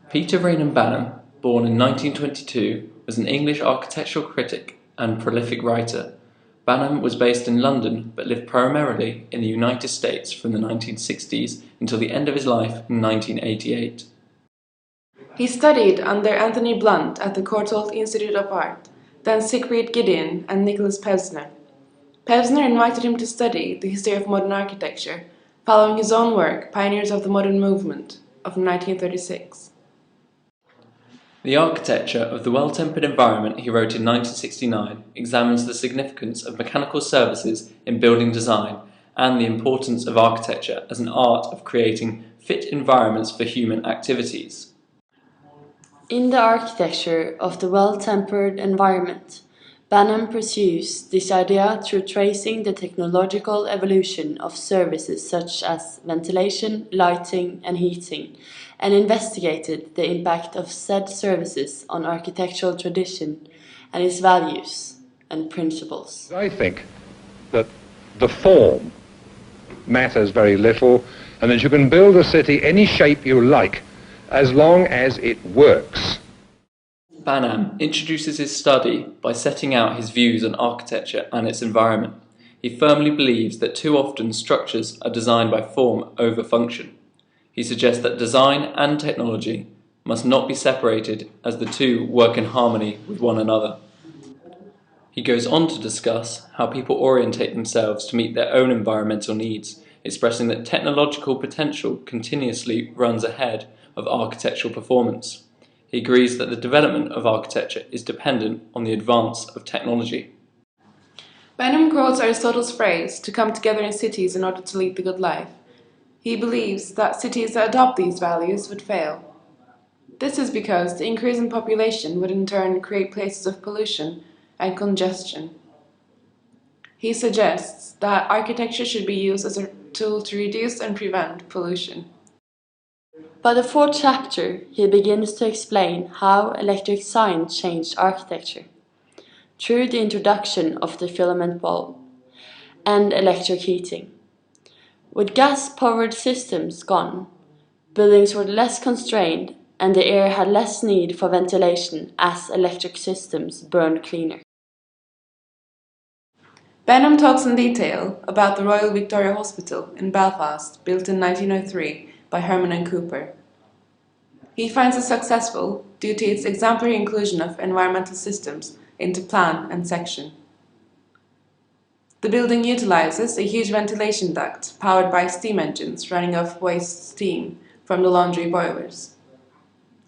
Peter Reyner Banham, born in 1922, was an English architectural critic and prolific writer. Banham was based in London but lived primarily in the United States from the 1960s until the end of his life in 1988. He studied under Anthony Blunt at the Courtauld Institute of Art, then Siegfried Gideon and Nicholas Pevsner. Pevsner invited him to study the history of modern architecture, following his own work, Pioneers of the Modern Movement, of 1936. The architecture of the well-tempered environment he wrote in 1969 examines the significance of mechanical services in building design and the importance of architecture as an art of creating fit environments for human activities. In the architecture of the well-tempered environment, Banham pursues this idea through tracing the technological evolution of services such as ventilation, lighting, and heating, and investigated the impact of said services on architectural tradition and its values and principles. I think that the form matters very little, and that you can build a city any shape you like as long as it works. Banham introduces his study by setting out his views on architecture and its environment. He firmly believes that too often structures are designed by form over function. He suggests that design and technology must not be separated as the two work in harmony with one another. He goes on to discuss how people orientate themselves to meet their own environmental needs, expressing that technological potential continuously runs ahead of architectural performance. He agrees that the development of architecture is dependent on the advance of technology. Banham quotes Aristotle's phrase, to come together in cities in order to lead the good life. He believes that cities that adopt these values would fail. This is because the increase in population would in turn create places of pollution and congestion. He suggests that architecture should be used as a tool to reduce and prevent pollution. By the fourth chapter, he begins to explain how electric signs changed architecture, through the introduction of the filament bulb and electric heating. With gas-powered systems gone, buildings were less constrained and the air had less need for ventilation as electric systems burned cleaner. Banham talks in detail about the Royal Victoria Hospital in Belfast, built in 1903 by Herman and Cooper. He finds it successful due to its exemplary inclusion of environmental systems into plan and section. The building utilizes a huge ventilation duct powered by steam engines running off waste steam from the laundry boilers.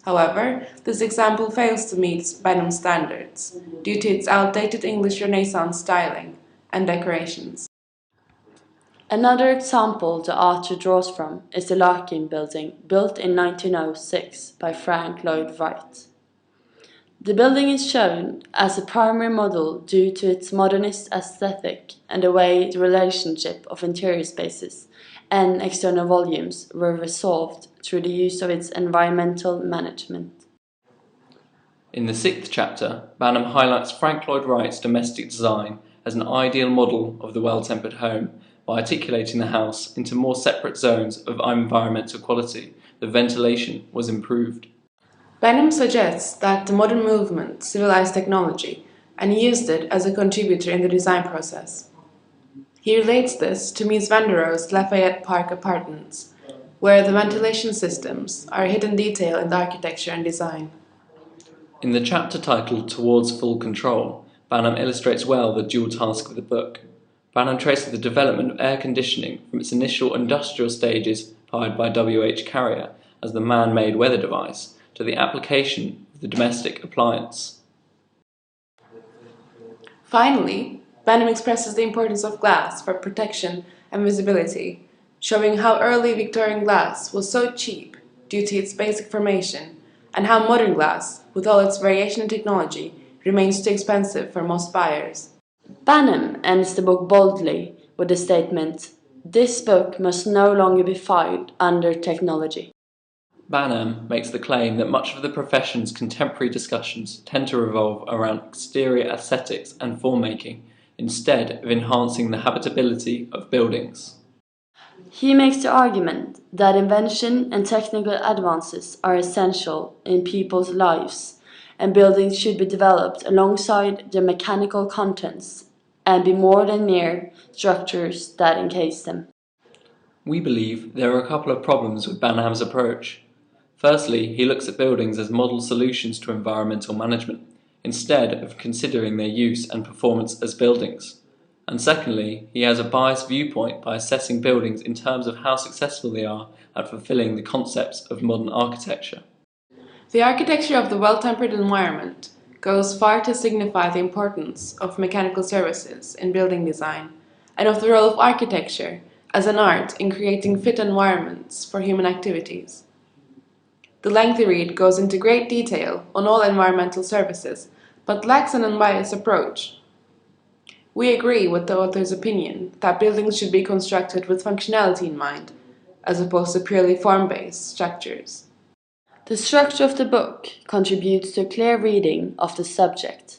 However, this example fails to meet Banham's standards due to its outdated English Renaissance styling and decorations. Another example the author draws from is the Larkin building, built in 1906 by Frank Lloyd Wright. The building is shown as a primary model due to its modernist aesthetic and the way the relationship of interior spaces and external volumes were resolved through the use of its environmental management. In the sixth chapter, Banham highlights Frank Lloyd Wright's domestic design as an ideal model of the well-tempered home. By articulating the house into more separate zones of environmental quality, the ventilation was improved. Banham suggests that the modern movement civilized technology and used it as a contributor in the design process. He relates this to Mies van der Rohe's Lafayette Park apartments, where the ventilation systems are a hidden detail in the architecture and design. In the chapter titled Towards Full Control, Banham illustrates well the dual task of the book. Banham traces the development of air conditioning from its initial industrial stages powered by W.H. Carrier as the man-made weather device to the application of the domestic appliance. Finally, Banham expresses the importance of glass for protection and visibility, showing how early Victorian glass was so cheap due to its basic formation, and how modern glass, with all its variation in technology, remains too expensive for most buyers. Banham ends the book boldly with the statement, "This book must no longer be filed under technology." Banham makes the claim that much of the profession's contemporary discussions tend to revolve around exterior aesthetics and form-making, instead of enhancing the habitability of buildings. He makes the argument that invention and technical advances are essential in people's lives, and buildings should be developed alongside their mechanical contents and be more than mere structures that encase them. We believe there are a couple of problems with Banham's approach. Firstly, he looks at buildings as model solutions to environmental management, instead of considering their use and performance as buildings. And secondly, he has a biased viewpoint by assessing buildings in terms of how successful they are at fulfilling the concepts of modern architecture. The architecture of the well-tempered environment goes far to signify the importance of mechanical services in building design, and of the role of architecture as an art in creating fit environments for human activities. The lengthy read goes into great detail on all environmental services, but lacks an unbiased approach. We agree with the author's opinion that buildings should be constructed with functionality in mind, as opposed to purely form-based structures. The structure of the book contributes to a clear reading of the subject,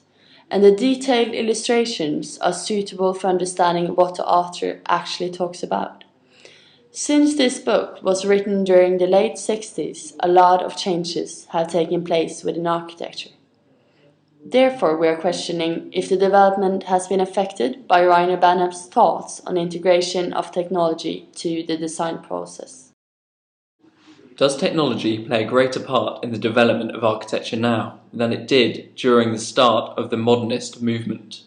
and the detailed illustrations are suitable for understanding what the author actually talks about. Since this book was written during the late 60s, a lot of changes have taken place within architecture. Therefore, we are questioning if the development has been affected by Reyner Banham's thoughts on integration of technology to the design process. Does technology play a greater part in the development of architecture now than it did during the start of the modernist movement?